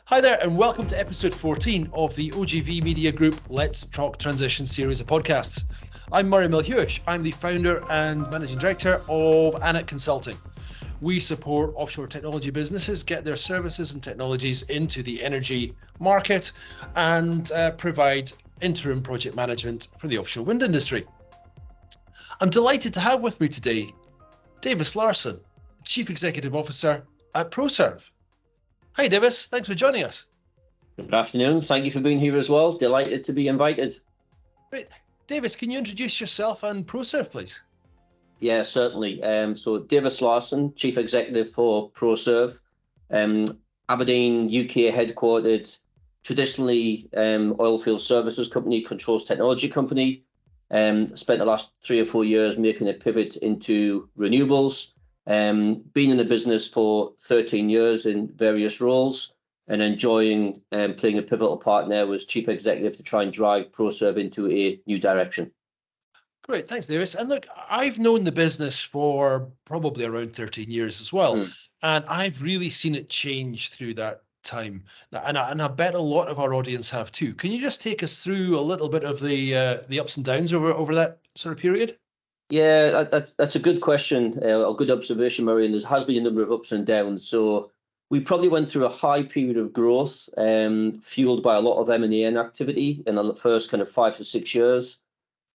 Hi there, and welcome to episode 14 of the OGV Media Group Let's Talk Transition series of podcasts. I'm Murray Milhewish. I'm the founder and managing director of ANIT Consulting. We support offshore technology businesses get their services and technologies into the energy market and provide interim project management for the offshore wind industry. I'm delighted to have with me today Davis Larssen, Chief Executive Officer at Proserv. Hi, Davis. Thanks for joining us. Good afternoon. Thank you for being here as well. Delighted to be invited. Great. Davis, can you introduce yourself and Proserv, please? Yeah, certainly. So Davis Larssen, Chief Executive for Proserv, Aberdeen, UK headquartered, traditionally oilfield services company, controls technology company. Spent the last 3 or 4 years making a pivot into renewables. Been in the business for 13 years in various roles and enjoying playing a pivotal part now as Chief Executive to try and drive Proserv into a new direction. Great, thanks, Davis. And look, I've known the business for probably around 13 years as well, and I've really seen it change through that time. And I bet a lot of our audience have too. Can you just take us through a little bit of the ups and downs over that sort of period? Yeah, that's a good question, a good observation, Murray, and there has been a number of ups and downs. So we probably went through a high period of growth, fueled by a lot of M&A activity in the first kind of 5 to 6 years,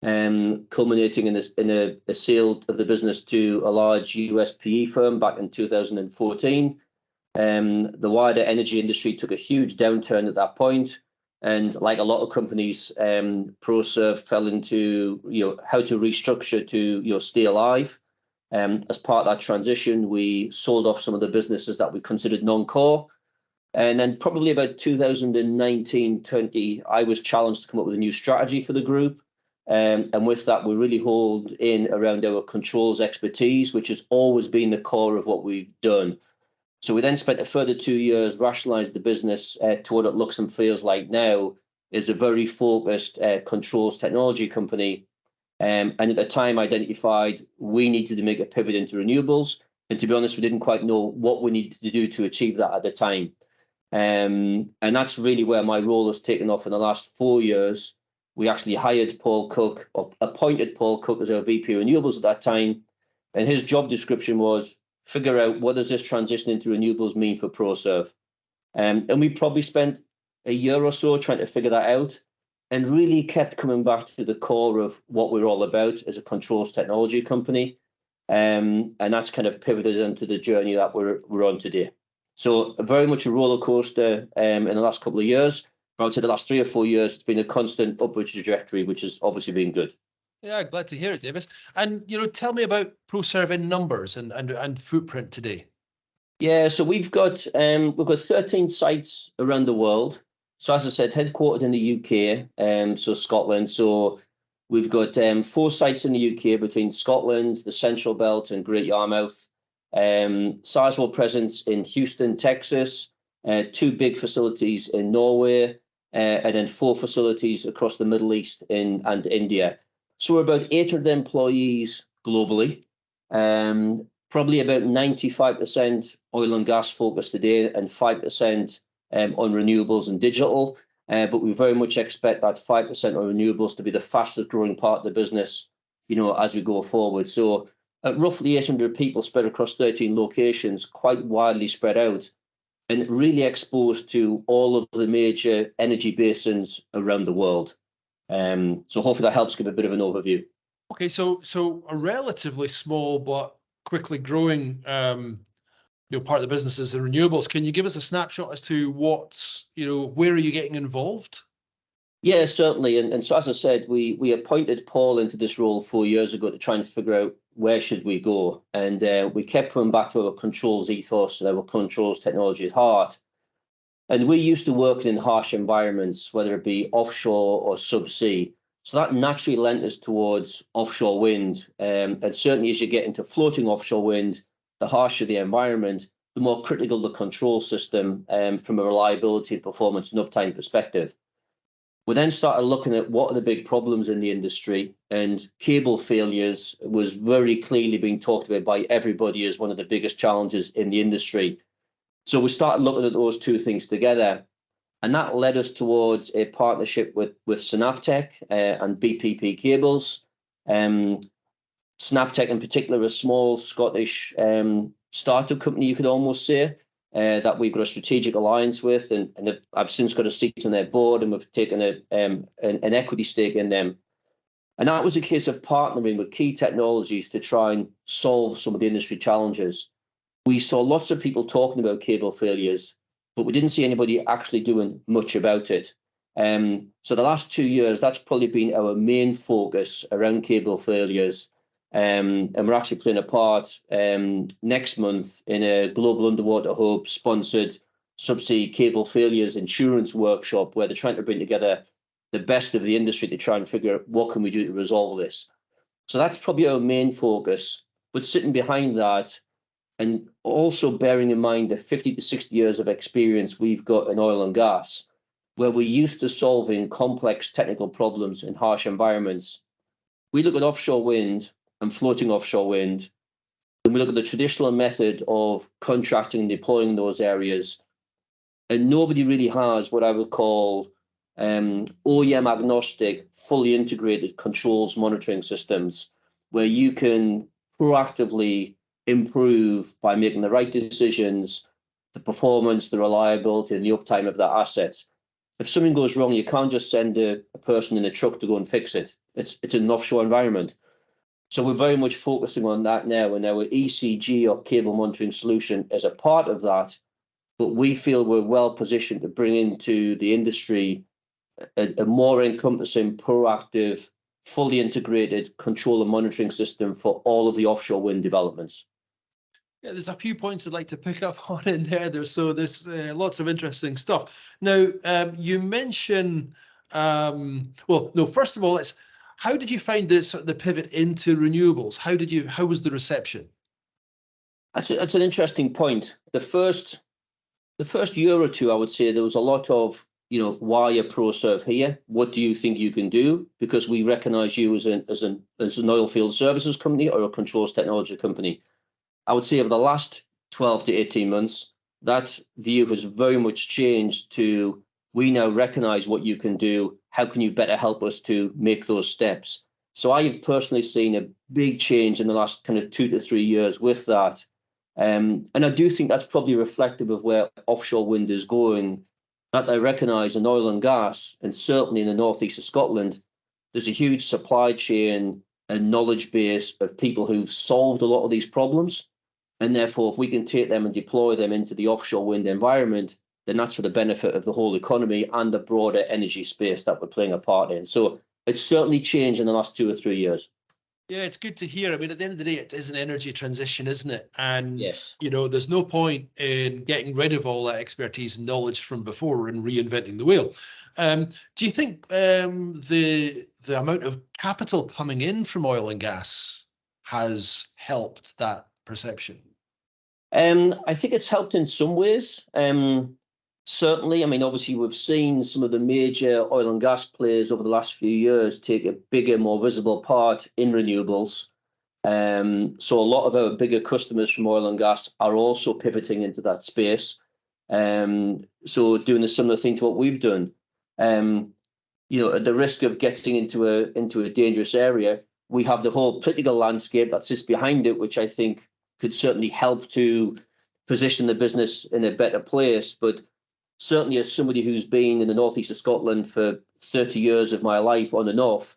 culminating in a sale of the business to a large US PE firm back in 2014. The wider energy industry took a huge downturn at that point. And like a lot of companies, Proserv fell into how to restructure to stay alive. As part of that transition, we sold off some of the businesses that we considered non-core. And then probably about 2019-20, I was challenged to come up with a new strategy for the group. And with that, we really honed in around our controls expertise, which has always been the core of what we've done. So we then spent a further 2 years rationalising the business to what it looks and feels like now is a very focused controls technology company. And at the time identified we needed to make a pivot into renewables. And to be honest, we didn't quite know what we needed to do to achieve that at the time. And that's really where my role has taken off in the last 4 years. We actually hired Paul Cook, or appointed Paul Cook as our VP Renewables at that time. And his job description was figure out what does this transition into renewables mean for Proserv. And we probably spent a year or so trying to figure that out and really kept coming back to the core of what we're all about as a controls technology company. And that's kind of pivoted into the journey that we're on today. So very much a roller coaster in the last couple of years. But I would say the last 3 or 4 years, it's been a constant upward trajectory, which has obviously been good. Yeah, glad to hear it, Davis. And tell me about Proserv in numbers and footprint today. Yeah, so we've got 13 sites around the world. So as I said, headquartered in the UK, so Scotland. So we've got 4 sites in the UK between Scotland, the Central Belt, and Great Yarmouth. Sizable presence in Houston, Texas. 2 big facilities in Norway, and then 4 facilities across the Middle East and India. So we're about 800 employees globally, probably about 95% oil and gas focused today and 5% on renewables and digital. But we very much expect that 5% on renewables to be the fastest growing part of the business, as we go forward. So roughly 800 people spread across 13 locations, quite widely spread out and really exposed to all of the major energy basins around the world. So hopefully that helps give a bit of an overview. Okay, so a relatively small but quickly growing part of the business is the renewables. Can you give us a snapshot as to where are you getting involved? Yeah, certainly. And so as I said, we appointed Paul into this role 4 years ago to try and figure out where should we go. And we kept coming back to our controls ethos and our controls technology at heart. And we're used to working in harsh environments, whether it be offshore or subsea. So that naturally lent us towards offshore wind. And certainly as you get into floating offshore wind, the harsher the environment, the more critical the control system from a reliability, performance and uptime perspective. We then started looking at what are the big problems in the industry, and cable failures was very clearly being talked about by everybody as one of the biggest challenges in the industry. So we started looking at those two things together, and that led us towards a partnership with Synaptech and BPP Cables. Synaptech in particular, a small Scottish startup company, you could almost say, that we've got a strategic alliance with, and I've since got a seat on their board, and we've taken an equity stake in them. And that was a case of partnering with key technologies to try and solve some of the industry challenges. We saw lots of people talking about cable failures, but we didn't see anybody actually doing much about it. So the last 2 years, that's probably been our main focus around cable failures. And we're actually playing a part next month in a Global Underwater Hub sponsored subsea cable failures insurance workshop, where they're trying to bring together the best of the industry to try and figure out what can we do to resolve this. So that's probably our main focus. But sitting behind that, and also bearing in mind the 50 to 60 years of experience we've got in oil and gas, where we're used to solving complex technical problems in harsh environments, we look at offshore wind and floating offshore wind, and we look at the traditional method of contracting and deploying those areas, and nobody really has what I would call OEM agnostic, fully integrated controls monitoring systems, where you can proactively improve by making the right decisions, the performance, the reliability, and the uptime of that asset. If something goes wrong, you can't just send a person in a truck to go and fix it. It's an offshore environment. So we're very much focusing on that now, and our ECG or cable monitoring solution is a part of that. But we feel we're well positioned to bring into the industry a more encompassing, proactive, fully integrated control and monitoring system for all of the offshore wind developments. Yeah, there's a few points I'd like to pick up on in there. There's lots of interesting stuff. Now, you mentioned, first of all, how did you find the pivot into renewables? How was the reception? That's an interesting point. The first year or two, I would say there was a lot of, why are Proserv here? What do you think you can do? Because we recognize you as an oil field services company or a controls technology company. I would say over the last 12 to 18 months, that view has very much changed to, we now recognize what you can do. How can you better help us to make those steps? So I have personally seen a big change in the last kind of 2 to 3 years with that. And I do think that's probably reflective of where offshore wind is going, that I recognise in oil and gas, and certainly in the northeast of Scotland, there's a huge supply chain and knowledge base of people who've solved a lot of these problems. And therefore, if we can take them and deploy them into the offshore wind environment, then that's for the benefit of the whole economy and the broader energy space that we're playing a part in. So it's certainly changed in the last 2 or 3 years. Yeah, it's good to hear. I mean, at the end of the day, it is an energy transition, isn't it? And, yes, there's no point in getting rid of all that expertise and knowledge from before and reinventing the wheel. Do you think the amount of capital coming in from oil and gas has helped that perception? I think it's helped in some ways. Certainly, I mean, obviously, we've seen some of the major oil and gas players over the last few years take a bigger, more visible part in renewables. So a lot of our bigger customers from oil and gas are also pivoting into that space. So doing a similar thing to what we've done. At the risk of getting into a dangerous area, we have the whole political landscape that sits behind it, which I think could certainly help to position the business in a better place. But certainly, as somebody who's been in the northeast of Scotland for 30 years of my life on and off,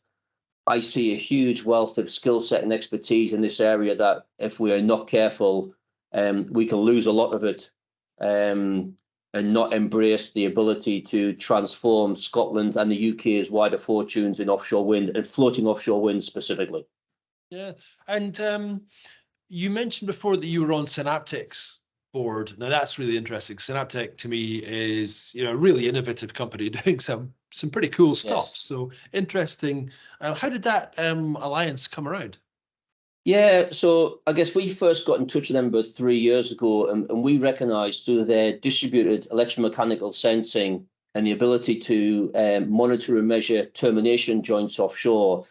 I see a huge wealth of skill set and expertise in this area that if we are not careful, we can lose a lot of it and not embrace the ability to transform Scotland and the UK's wider fortunes in offshore wind and floating offshore wind specifically. Yeah. And you mentioned before that you were on Synaptech's board. Now that's really interesting. Synaptech to me is a really innovative company doing some pretty cool stuff. Yes. So interesting. How did that alliance come around? Yeah, so I guess we first got in touch with them about 3 years ago, and we recognised through their distributed electromechanical sensing and the ability to monitor and measure termination joints offshore,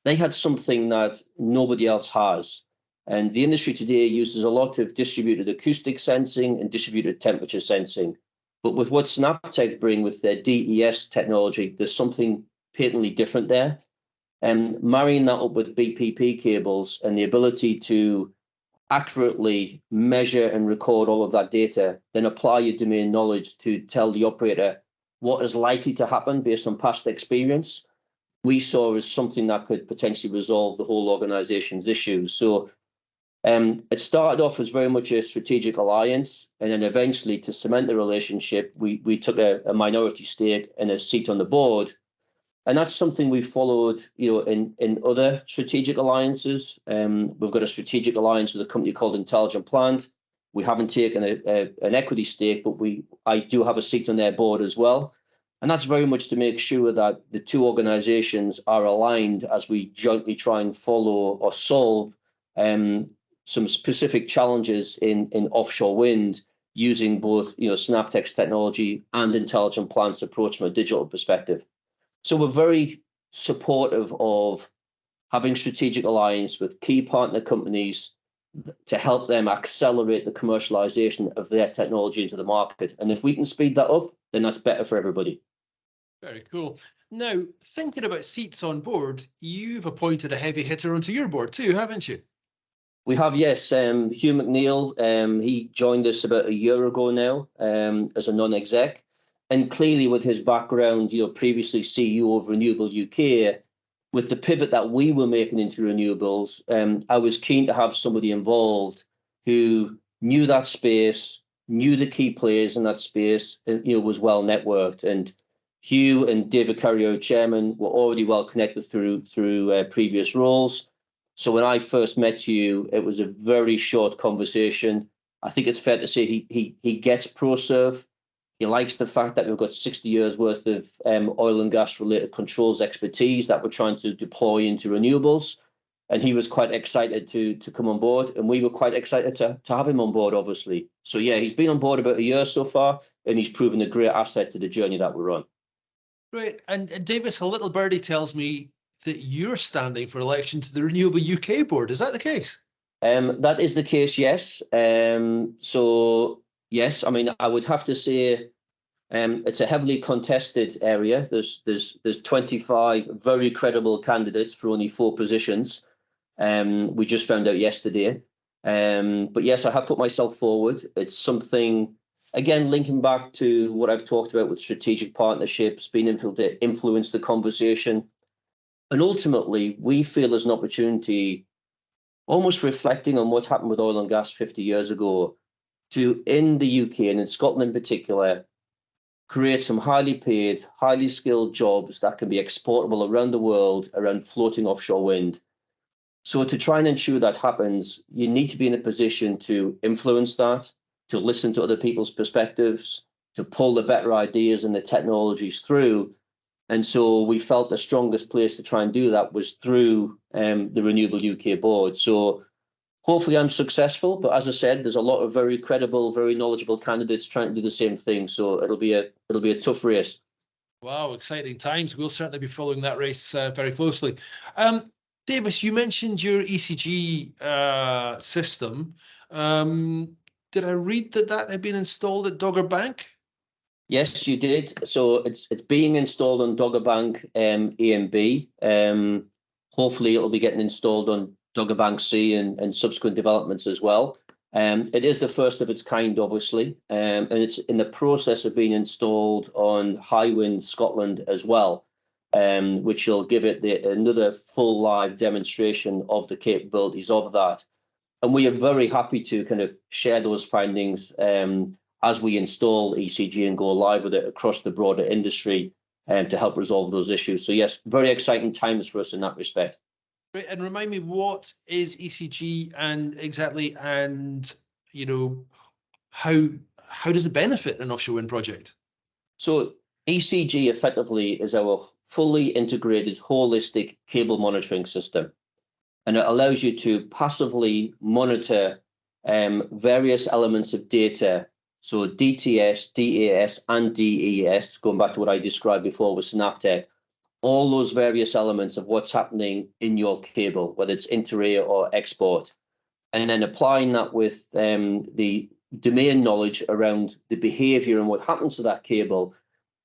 they had something that nobody else has. And the industry today uses a lot of distributed acoustic sensing and distributed temperature sensing. But with what Synaptec bring with their DES technology, there's something patently different there. And marrying that up with BPP cables and the ability to accurately measure and record all of that data, then apply your domain knowledge to tell the operator what is likely to happen based on past experience, we saw as something that could potentially resolve the whole organization's issues. So it started off as very much a strategic alliance, and then eventually, to cement the relationship, we took a minority stake and a seat on the board. And that's something we followed, in other strategic alliances. We've got a strategic alliance with a company called Intelligent Plant. We haven't taken an equity stake, but I do have a seat on their board as well. And that's very much to make sure that the two organizations are aligned as we jointly try and follow or solve some specific challenges in offshore wind using both, Synaptec's technology and Intelligent Plant's approach from a digital perspective. So we're very supportive of having strategic alliance with key partner companies to help them accelerate the commercialization of their technology into the market. And if we can speed that up, then that's better for everybody. Very cool. Now, thinking about seats on board, you've appointed a heavy hitter onto your board too, haven't you? We have, yes. Hugh McNeil, he joined us about a year ago now as a non-exec. And clearly with his background, previously CEO of Renewable UK, with the pivot that we were making into renewables, I was keen to have somebody involved who knew that space, knew the key players in that space, and was well networked. And Hugh and David Carrier, chairman, were already well connected through previous roles. So when I first met you, it was a very short conversation. I think it's fair to say he gets Proserv. He likes the fact that we've got 60 years worth of oil and gas related controls expertise that we're trying to deploy into renewables. And he was quite excited to come on board. And we were quite excited to have him on board, obviously. So yeah, he's been on board about a year so far, and he's proven a great asset to the journey that we're on. Great. And Davis, a little birdie tells me that you're standing for election to the Renewable UK board. Is that the case? That is the case, yes. So yes, I mean, I would have to say it's a heavily contested area. There's 25 very credible candidates for only 4 positions. We just found out yesterday. But yes, I have put myself forward. It's something, again, linking back to what I've talked about with strategic partnerships, being able to influence the conversation. And ultimately, we feel there's an opportunity, almost reflecting on what happened with oil and gas 50 years ago, to, in the UK and in Scotland in particular, create some highly paid, highly skilled jobs that can be exportable around the world around floating offshore wind. So to try and ensure that happens, you need to be in a position to influence that, to listen to other people's perspectives, to pull the better ideas and the technologies through. And so we felt the strongest place to try and do that was through the Renewable UK board. So hopefully I'm successful, but as I said, there's a lot of very credible, very knowledgeable candidates trying to do the same thing. So it'll be a tough race. Wow, exciting times. We'll certainly be following that race very closely. Davis, you mentioned your ECG system. Did I read that had been installed at Dogger Bank? Yes, you did. So it's being installed on Dogger Bank A and B. Hopefully it'll be getting installed on Dogger Bank C and subsequent developments as well. It is the first of its kind, obviously, and it's in the process of being installed on Highwind Scotland as well, which will give it another full live demonstration of the capabilities of that. And we are very happy to kind of share those findings as we install ECG and go live with it across the broader industry to help resolve those issues. So yes, very exciting times for us in that respect. Great. And remind me, what is ECG and how does it benefit an offshore wind project? So ECG effectively is our fully integrated holistic cable monitoring system. And it allows you to passively monitor various elements of data. So DTS, DAS, and DES, going back to what I described before with Synaptec, all those various elements of what's happening in your cable, whether it's inter-array or export. and then applying that with the domain knowledge around the behavior and what happens to that cable,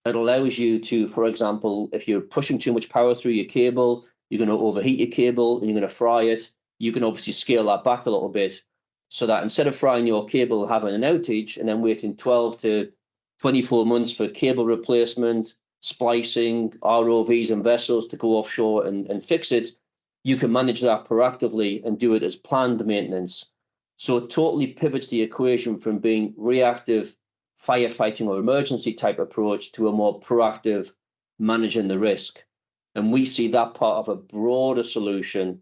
that allows you to, for example, if you're pushing too much power through your cable, you're going to overheat your cable and you're going to fry it. You can obviously scale that back a little bit so that instead of frying your cable, having an outage and then waiting 12 to 24 months for cable replacement, splicing, ROVs and vessels to go offshore and fix it, you can manage that proactively and do it as planned maintenance. So it totally pivots the equation from being reactive firefighting or emergency type approach to a more proactive managing the risk. And we see that part of a broader solution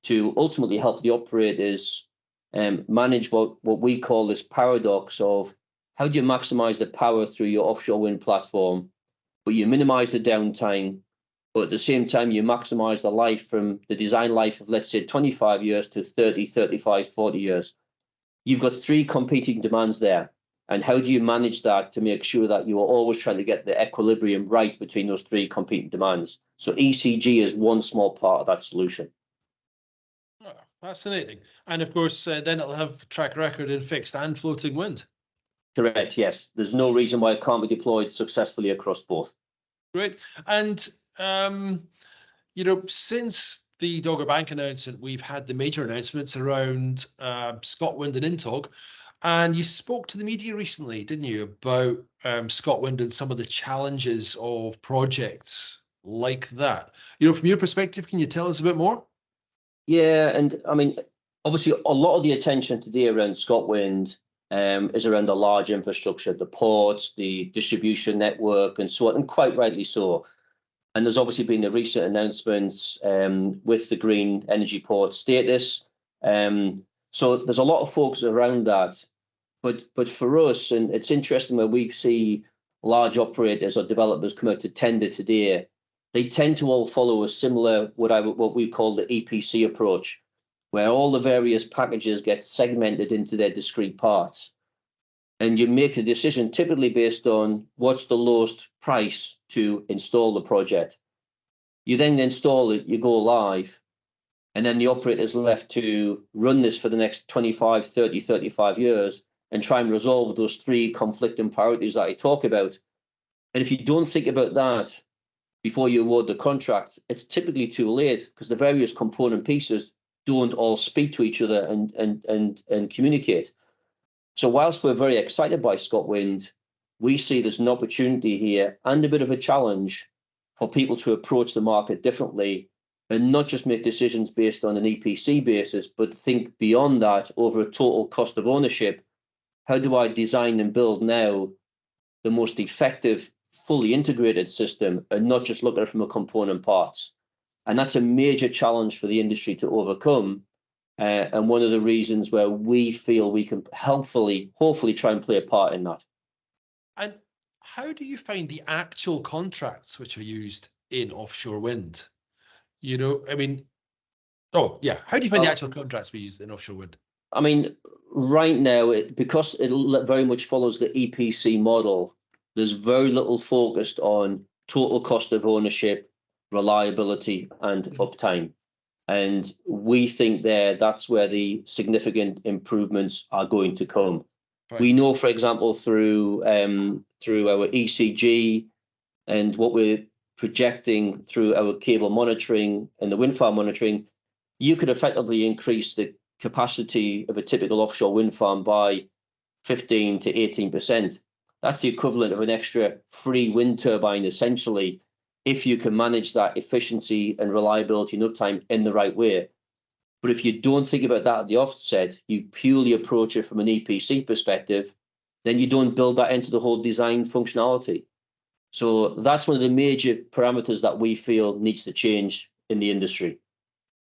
to ultimately help the operators manage what we call this paradox of how do you maximize the power through your offshore wind platform, but you minimize the downtime, but at the same time, you maximize the life from the design life of, let's say, 25 years to 30, 35, 40 years. You've got three competing demands there. And how do you manage that to make sure that you are always trying to get the equilibrium right between those three competing demands? So ECG is one small part of that solution. Oh, fascinating. And of course, then it'll have track record in fixed and floating wind. Correct, yes. There's no reason why it can't be deployed successfully across both. Great. And, since the Dogger Bank announcement, we've had the major announcements around ScotWind and INTOG. And you spoke to the media recently, didn't you, about ScotWind and some of the challenges of projects like that. From your perspective, can you tell us a bit more? Yeah, and I mean, obviously, a lot of the attention today around ScotWind is around the large infrastructure, the ports, the distribution network, and so on, and quite rightly so. And there's obviously been the recent announcements with the green energy port status. So there's a lot of focus around that. But for us, and it's interesting when we see large operators or developers come out to tender today, they tend to all follow a similar, what we call the EPC approach, where all the various packages get segmented into their discrete parts. And you make a decision typically based on what's the lowest price to install the project. You then install it, you go live, and then the operator is left to run this for the next 25, 30, 35 years and try and resolve those three conflicting priorities that I talk about. And if you don't think about that before you award the contract, it's typically too late because the various component pieces don't all speak to each other and communicate. So whilst we're very excited by ScotWind, we see there's an opportunity here and a bit of a challenge for people to approach the market differently and not just make decisions based on an EPC basis, but think beyond that over a total cost of ownership. How do I design and build now the most effective, fully integrated system and not just look at it from a component parts? And that's a major challenge for the industry to overcome. And one of the reasons where we feel we can hopefully try and play a part in that. And how do you find the actual contracts which are used in offshore wind? How do you find the actual contracts we use in offshore wind? I mean, right now, because it very much follows the EPC model, there's very little focused on total cost of ownership, reliability, and uptime. And we think that's where the significant improvements are going to come. Right. We know, for example, through our ECG and what we're projecting through our cable monitoring and the wind farm monitoring, you could effectively increase the capacity of a typical offshore wind farm by 15 to 18%. That's the equivalent of an extra free wind turbine, essentially, if you can manage that efficiency and reliability and uptime in the right way. But if you don't think about that at the offset, you purely approach it from an EPC perspective, then you don't build that into the whole design functionality. So that's one of the major parameters that we feel needs to change in the industry.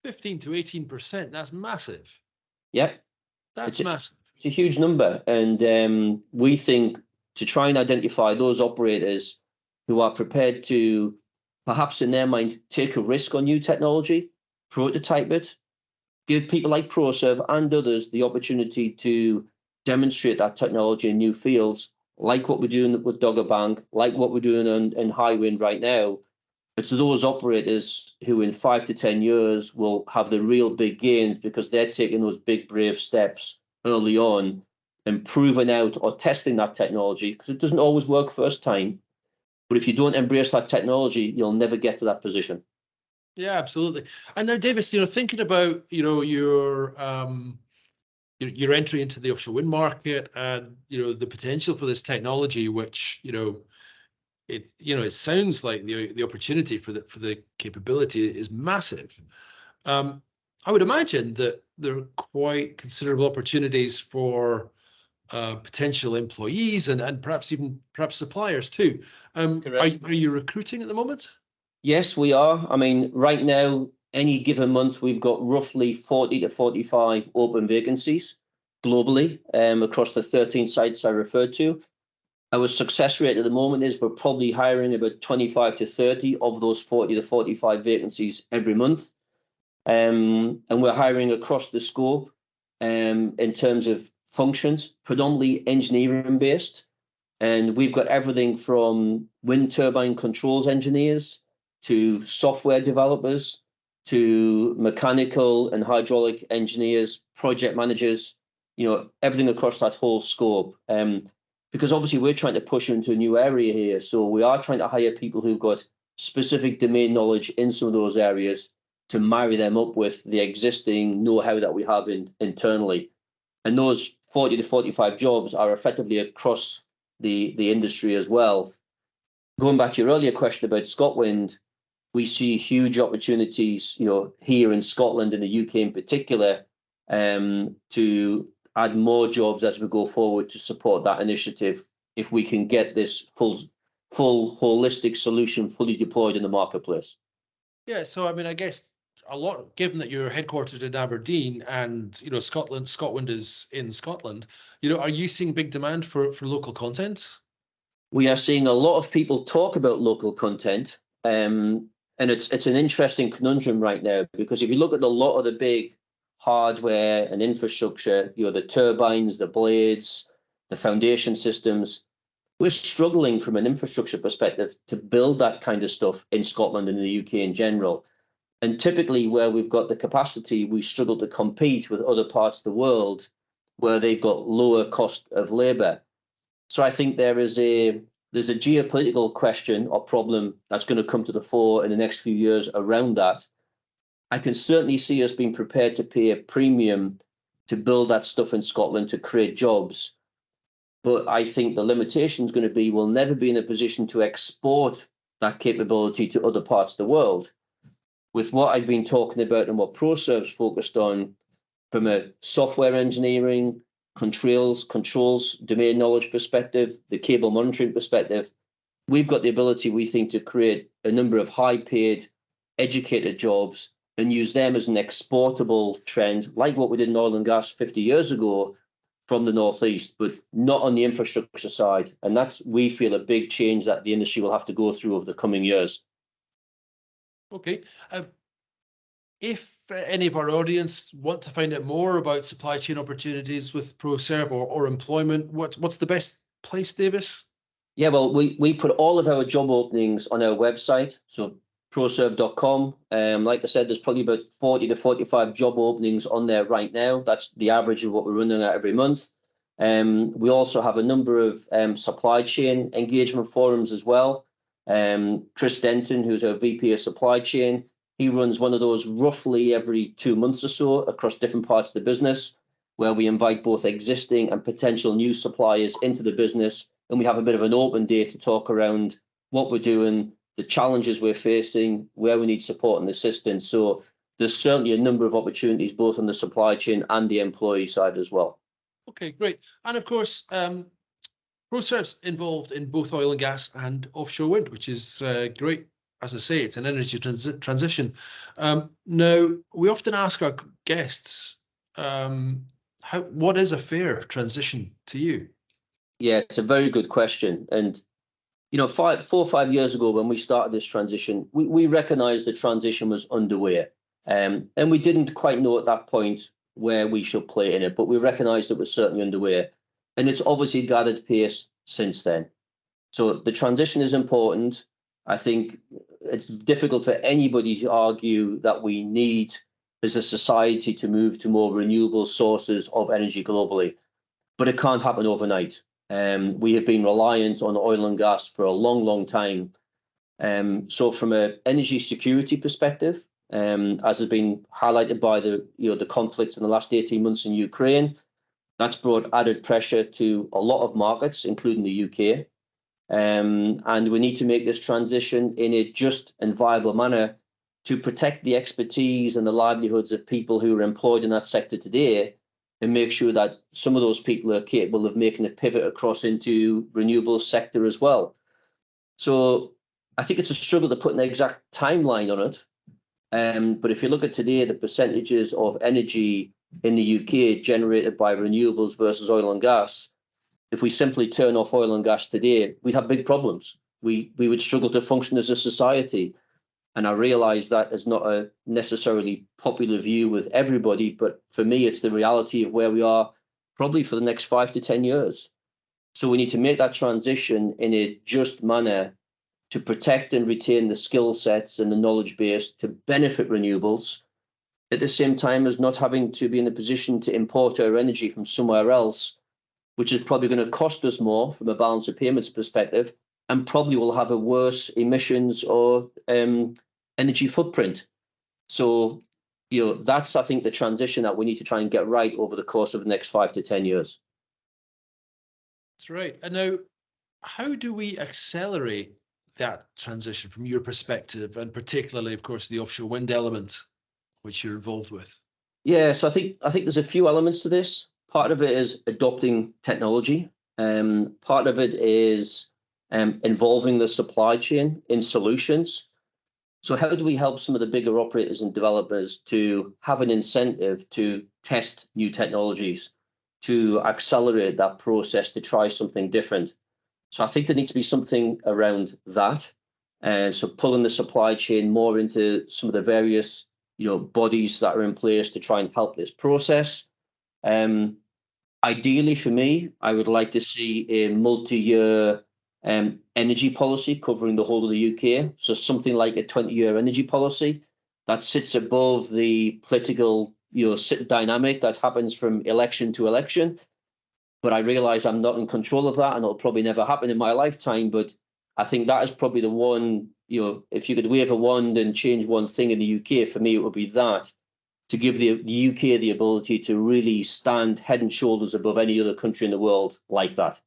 15 to 18%, that's massive. Yeah. That's massive. It's a huge number. And we think to try and identify those operators who are prepared to, perhaps in their mind, take a risk on new technology, prototype it, give people like Proserv and others the opportunity to demonstrate that technology in new fields, like what we're doing with Dogger Bank, like what we're doing in high wind right now, It's those operators who in 5 to 10 years will have the real big gains because they're taking those big, brave steps early on and proving out or testing that technology, because it doesn't always work first time. But if you don't embrace that technology, you'll never get to that position. Yeah, absolutely. And now, Davis, thinking about, your entry into the offshore wind market and, the potential for this technology, which, it sounds like the opportunity for the capability is massive. I would imagine that there are quite considerable opportunities for potential employees and perhaps suppliers too. Are you recruiting at the moment? Yes, we are. I mean, right now, any given month, we've got roughly 40 to 45 open vacancies globally across the 13 sites I referred to. Our success rate at the moment is we're probably hiring about 25 to 30 of those 40 to 45 vacancies every month. And we're hiring across the scope in terms of functions, predominantly engineering based. And we've got everything from wind turbine controls engineers to software developers to mechanical and hydraulic engineers, project managers, everything across that whole scope. Because obviously we're trying to push into a new area here. So we are trying to hire people who've got specific domain knowledge in some of those areas to marry them up with the existing know-how that we have internally. And those 40 to 45 jobs are effectively across the industry as well. Going back to your earlier question about Scotland, we see huge opportunities, here in Scotland and the UK in particular, to add more jobs as we go forward to support that initiative if we can get this full holistic solution fully deployed in the marketplace. Yeah, so I mean, I guess a lot, given that you're headquartered in Aberdeen and Scotland is in Scotland, are you seeing big demand for local content? We are seeing a lot of people talk about local content, and it's an interesting conundrum right now, because if you look at a lot of the big hardware and infrastructure, the turbines, the blades, the foundation systems, we're struggling from an infrastructure perspective to build that kind of stuff in Scotland and the UK in general. And typically where we've got the capacity, we struggle to compete with other parts of the world where they've got lower cost of labour. So I think there's a geopolitical question or problem that's going to come to the fore in the next few years around that. I can certainly see us being prepared to pay a premium to build that stuff in Scotland to create jobs. But I think the limitation is going to be we'll never be in a position to export that capability to other parts of the world. With what I've been talking about and what Proserv's focused on from a software engineering, controls, domain knowledge perspective, the cable monitoring perspective, we've got the ability, we think, to create a number of high-paid, educated jobs and use them as an exportable trend, like what we did in oil and gas 50 years ago from the Northeast, but not on the infrastructure side. And that's, we feel, a big change that the industry will have to go through over the coming years. Okay. If any of our audience want to find out more about supply chain opportunities with Proserv or employment, what's the best place, Davis? Yeah, well, we put all of our job openings on our website, so proserv.com. Like I said, there's probably about 40 to 45 job openings on there right now. That's the average of what we're running at every month. We also have a number of supply chain engagement forums as well. Chris Denton, who's our VP of supply chain, he runs one of those roughly every 2 months or so across different parts of the business, where we invite both existing and potential new suppliers into the business. And we have a bit of an open day to talk around what we're doing, the challenges we're facing, where we need support and assistance. So there's certainly a number of opportunities both on the supply chain and the employee side as well. Okay, great. And of course, Proserv's involved in both oil and gas and offshore wind, which is great. As I say, it's an energy transition. Now, we often ask our guests, what is a fair transition to you? Yeah, it's a very good question. And 4 or 5 years ago, when we started this transition, we recognized the transition was underway. And we didn't quite know at that point where we should play in it, but we recognized it was certainly underway. And it's obviously gathered pace since then. So the transition is important. I think it's difficult for anybody to argue that we need, as a society, to move to more renewable sources of energy globally. But it can't happen overnight. We have been reliant on oil and gas for a long, long time. So from an energy security perspective, as has been highlighted by the conflicts in the last 18 months in Ukraine, that's brought added pressure to a lot of markets, including the UK. And we need to make this transition in a just and viable manner to protect the expertise and the livelihoods of people who are employed in that sector today, and make sure that some of those people are capable of making a pivot across into renewable sector as well. So I think it's a struggle to put an exact timeline on it. But if you look at today, the percentages of energy in the UK generated by renewables versus oil and gas, if we simply turn off oil and gas today, we'd have big problems. We would struggle to function as a society. And I realise that is not a necessarily popular view with everybody, but for me, it's the reality of where we are probably for the next 5 to 10 years. So we need to make that transition in a just manner to protect and retain the skill sets and the knowledge base to benefit renewables, at the same time as not having to be in a position to import our energy from somewhere else, which is probably going to cost us more from a balance of payments perspective, and probably will have a worse emissions or energy footprint. So, that's, I think, the transition that we need to try and get right over the course of the next 5 to 10 years. That's right. And now, how do we accelerate that transition from your perspective, and particularly, of course, the offshore wind element, which you're involved with? Yeah, so I think there's a few elements to this. Part of it is adopting technology. Part of it is involving the supply chain in solutions. So how do we help some of the bigger operators and developers to have an incentive to test new technologies, to accelerate that process, to try something different? So I think there needs to be something around that. And so pulling the supply chain more into some of the various bodies that are in place to try and help this process. Ideally for me, I would like to see a multi-year energy policy covering the whole of the UK. So something like a 20-year energy policy that sits above the political dynamic that happens from election to election. But I realise I'm not in control of that, and it'll probably never happen in my lifetime. But I think that is probably the one, if you could wave a wand and change one thing in the UK, for me, it would be that, to give the UK the ability to really stand head and shoulders above any other country in the world like that.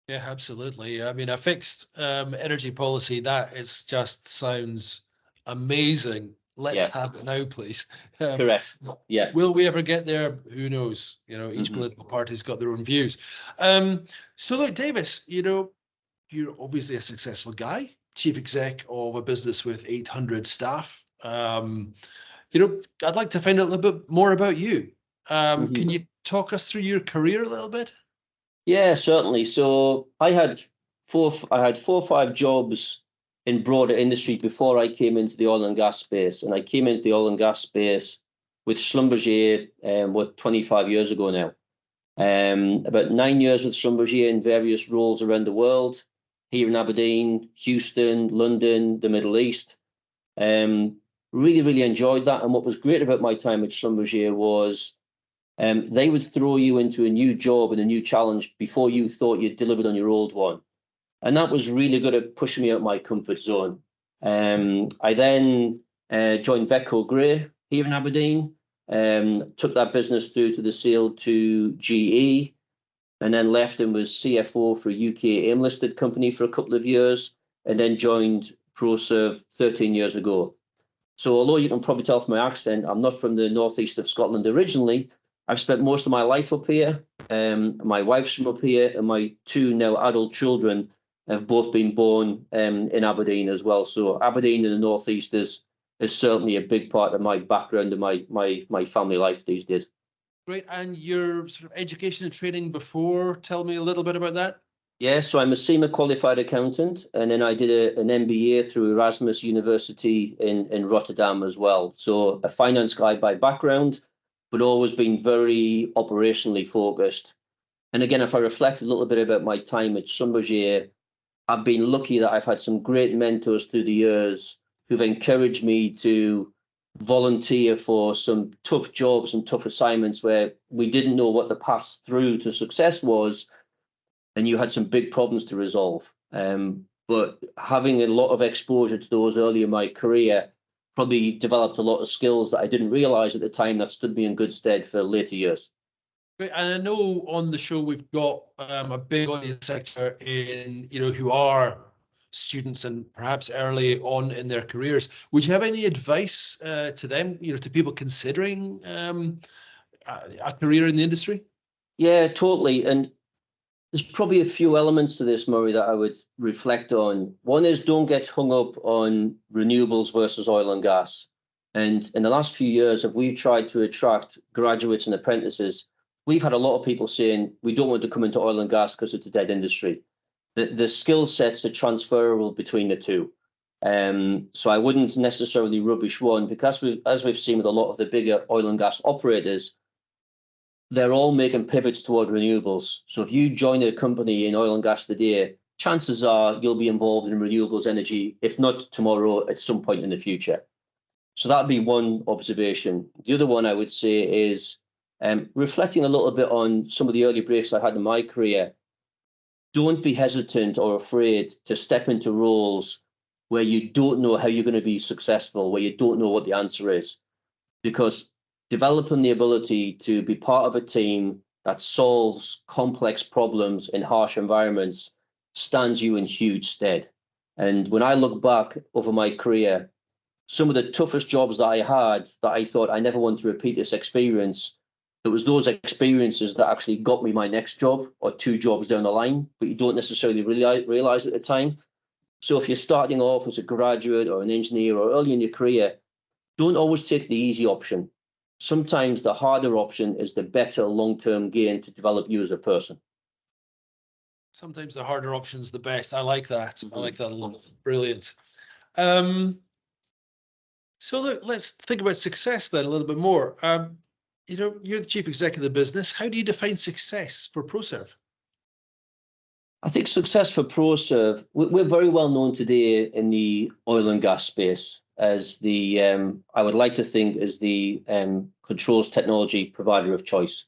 Yeah, absolutely. I mean, a fixed energy policy, that is just sounds amazing. Let's have it now, please. Correct. Yeah. Will we ever get there? Who knows? Each political party's got their own views. So look, Davis, you're obviously a successful guy, chief exec of a business with 800 staff. I'd like to find out a little bit more about you. Can you talk us through your career a little bit? Yeah, certainly. So I had 4 or 5 jobs in broader industry before I came into the oil and gas space. And I came into the oil and gas space with Schlumberger, 25 years ago now. About 9 years with Schlumberger in various roles around the world, here in Aberdeen, Houston, London, the Middle East. Really, really enjoyed that. And what was great about my time at Schlumberger was they would throw you into a new job and a new challenge before you thought you'd delivered on your old one. And that was really good at pushing me out of my comfort zone. I then joined Vetco Gray here in Aberdeen, took that business through to the sale to GE, and then left and was CFO for a UK AIM-listed company for a couple of years, and then joined Proserv 13 years ago. So although you can probably tell from my accent, I'm not from the northeast of Scotland originally, I've spent most of my life up here. My wife's from up here, and my 2 now adult children have both been born in Aberdeen as well. So Aberdeen in the northeast is certainly a big part of my background and my family life these days. Great. And your sort of education and training before, tell me a little bit about that. Yeah, so I'm a SEMA qualified accountant, and then I did an MBA through Erasmus University in Rotterdam as well. So a finance guy by background, but always been very operationally focused. And again, if I reflect a little bit about my time at Schlumberger, I've been lucky that I've had some great mentors through the years who've encouraged me to volunteer for some tough jobs and tough assignments where we didn't know what the path through to success was, and you had some big problems to resolve. But having a lot of exposure to those early in my career probably developed a lot of skills that I didn't realize at the time that stood me in good stead for later years. Great. And I know on the show we've got a big audience sector in, who are students and perhaps early on in their careers. Would you have any advice to them, to people considering a career in the industry? Yeah, totally. And there's probably a few elements to this, Murray, that I would reflect on. One is don't get hung up on renewables versus oil and gas. And in the last few years, if we've tried to attract graduates and apprentices, we've had a lot of people saying we don't want to come into oil and gas because it's a dead industry. The skill sets are transferable between the two. So I wouldn't necessarily rubbish one, because as we've seen with a lot of the bigger oil and gas operators, they're all making pivots toward renewables. So if you join a company in oil and gas today, chances are you'll be involved in renewables energy, if not tomorrow, at some point in the future. So that'd be one observation. The other one I would say is reflecting a little bit on some of the early breaks I had in my career. Don't be hesitant or afraid to step into roles where you don't know how you're going to be successful, where you don't know what the answer is, because developing the ability to be part of a team that solves complex problems in harsh environments stands you in huge stead. And when I look back over my career, some of the toughest jobs that I had that I thought I never want to repeat this experience, it was those experiences that actually got me my next job or two jobs down the line, but you don't necessarily realize at the time. So if you're starting off as a graduate or an engineer or early in your career, don't always take the easy option. Sometimes the harder option is the better long-term gain to develop you as a person. Sometimes the harder option is the best. I like that. Mm-hmm. I like that a lot. Brilliant. So look, let's think about success then a little bit more. You're the chief executive of the business. How do you define success for Proserv? I think success for Proserv, we're very well known today in the oil and gas space as the, I would like to think, as the controls technology provider of choice.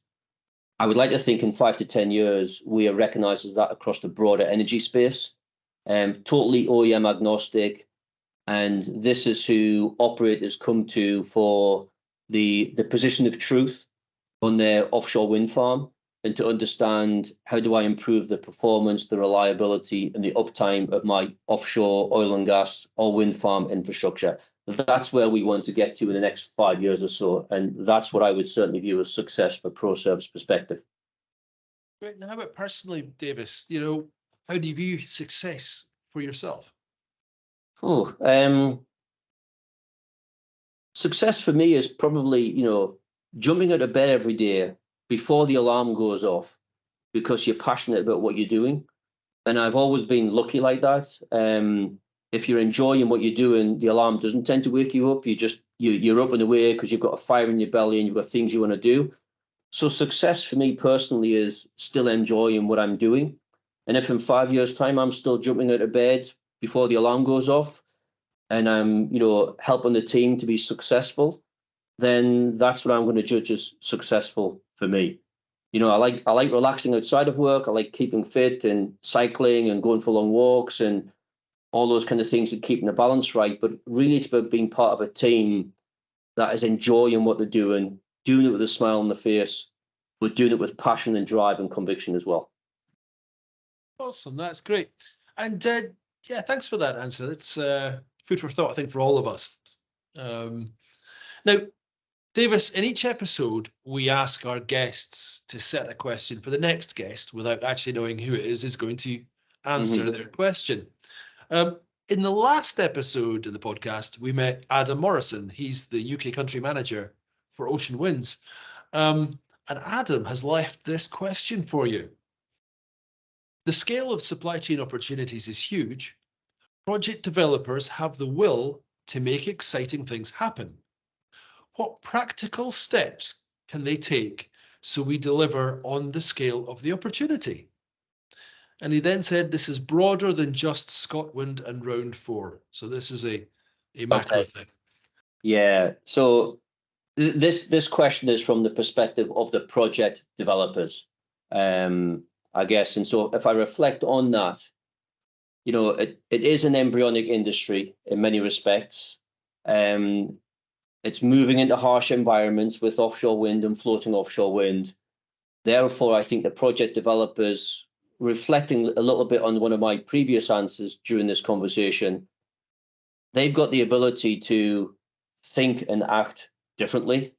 I would like to think in 5 to 10 years, we are recognized as that across the broader energy space, totally OEM agnostic. And this is who operators come to for the position of truth on their offshore wind farm, and to understand how do I improve the performance, the reliability, and the uptime of my offshore oil and gas or wind farm infrastructure. That's where we want to get to in the next 5 years or so. And that's what I would certainly view as success for Proserv's perspective. Great. Now, how about personally, Davis? How do you view success for yourself? Success for me is probably, jumping out of bed every day before the alarm goes off because you're passionate about what you're doing. And I've always been lucky like that. If you're enjoying what you're doing, the alarm doesn't tend to wake you up. You're up and away because you've got a fire in your belly and you've got things you want to do. So success for me personally is still enjoying what I'm doing. And if in 5 years' time I'm still jumping out of bed before the alarm goes off and I'm, helping the team to be successful, then that's what I'm going to judge as successful for me. I like relaxing outside of work. I like keeping fit and cycling and going for long walks and all those kind of things and keeping the balance right. But really, it's about being part of a team that is enjoying what they're doing it with a smile on the face, but doing it with passion and drive and conviction as well. Awesome. That's great. And thanks for that answer. That's food for thought, I think, for all of us. Now, Davis, in each episode, we ask our guests to set a question for the next guest without actually knowing who it is going to answer their question. In the last episode of the podcast, we met Adam Morrison. He's the UK country manager for Ocean Winds. And Adam has left this question for you. The scale of supply chain opportunities is huge. Project developers have the will to make exciting things happen. What practical steps can they take so we deliver on the scale of the opportunity? And he then said, this is broader than just Scotland and round 4. So this is a macro thing. Yeah. So this question is from the perspective of the project developers, I guess. And so if I reflect on that, it is an embryonic industry in many respects. It's moving into harsh environments with offshore wind and floating offshore wind. Therefore, I think the project developers, reflecting a little bit on one of my previous answers during this conversation, they've got the ability to think and act differently.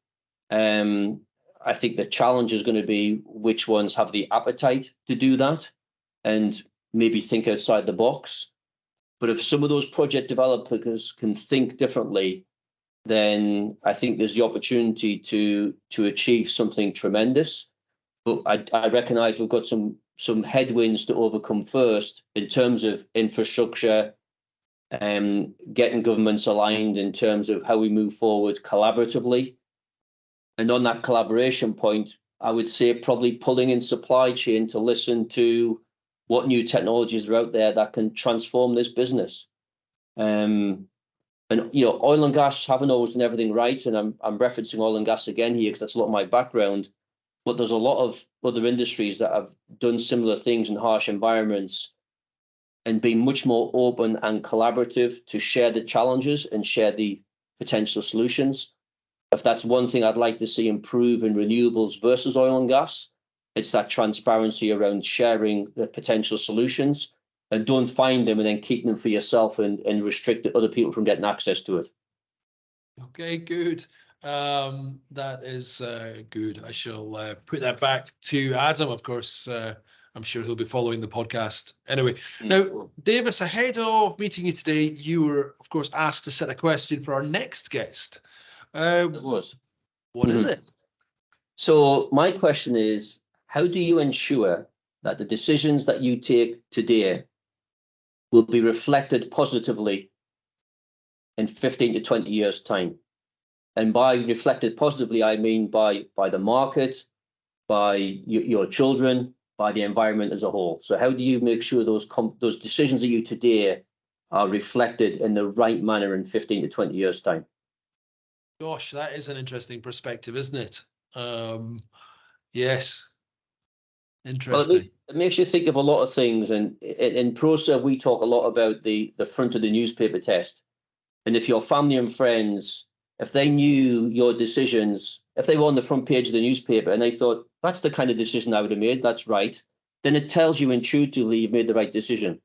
I think the challenge is going to be which ones have the appetite to do that and maybe think outside the box. But if some of those project developers can think differently, then I think there's the opportunity to achieve something tremendous. But I recognize we've got some headwinds to overcome first in terms of infrastructure, getting governments aligned in terms of how we move forward collaboratively. And on that collaboration point, I would say probably pulling in supply chain to listen to what new technologies are out there that can transform this business. And oil and gas haven't always done everything right, and I'm referencing oil and gas again here because that's a lot of my background. But there's a lot of other industries that have done similar things in harsh environments and been much more open and collaborative to share the challenges and share the potential solutions. If that's one thing I'd like to see improve in renewables versus oil and gas, it's that transparency around sharing the potential solutions, and don't find them and then keep them for yourself and restrict other people from getting access to it. Okay, good. That is good. I shall put that back to Adam, of course. I'm sure he'll be following the podcast. Anyway, now, Davis, ahead of meeting you today, you were, of course, asked to set a question for our next guest. It was. What is it? So my question is, how do you ensure that the decisions that you take today will be reflected positively in 15 to 20 years' time? And by reflected positively, I mean by the market, by your children, by the environment as a whole. So how do you make sure those decisions that you today are reflected in the right manner in 15 to 20 years' time? Gosh, that is an interesting perspective, isn't it? Yes. Interesting. Well, it makes you think of a lot of things. And in Proserv, we talk a lot about the front of the newspaper test. And if your family and friends, if they knew your decisions, if they were on the front page of the newspaper and they thought, that's the kind of decision I would have made, that's right, then it tells you intuitively you've made the right decision.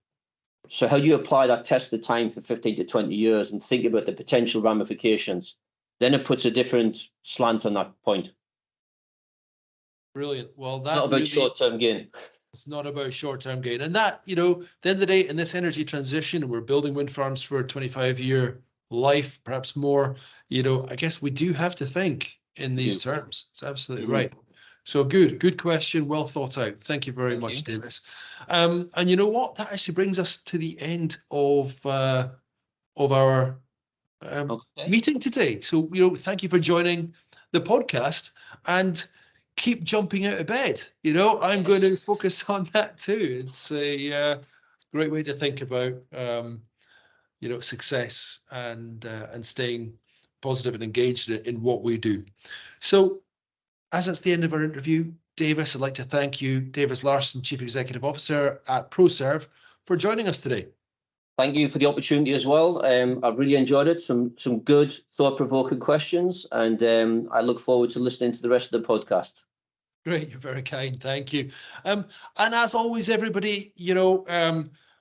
So how do you apply that test of time for 15 to 20 years and think about the potential ramifications? Then it puts a different slant on that point. Brilliant. Well, that's not about short-term gain. It's not about short-term gain. And that, at the end of the day, in this energy transition, we're building wind farms for a 25-year life, perhaps more, I guess we do have to think in these terms. It's absolutely right. So good question. Well thought out. Thank you very much, Davis. And you know what? That actually brings us to the end of our meeting today. So, thank you for joining the podcast and keep jumping out of bed. I'm going to focus on that too. It's a great way to think about, success and staying positive and engaged in what we do. So as it's the end of our interview, Davis, I'd like to thank you, Davis Larssen, Chief Executive Officer at Proserv, for joining us today. Thank you for the opportunity as well. I've really enjoyed it. Some good thought-provoking questions, and I look forward to listening to the rest of the podcast. Great, you're very kind. Thank you. And as always, everybody,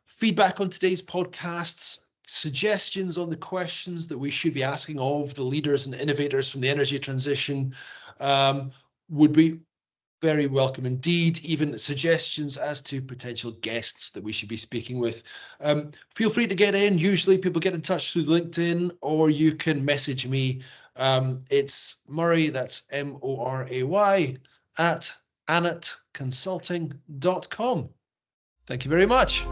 feedback on today's podcasts, suggestions on the questions that we should be asking of the leaders and innovators from the energy transition would be very welcome indeed. Even suggestions as to potential guests that we should be speaking with. Feel free to get in. Usually people get in touch through LinkedIn, or you can message me. It's Murray, that's Moray, at annetconsulting.com. Thank you very much.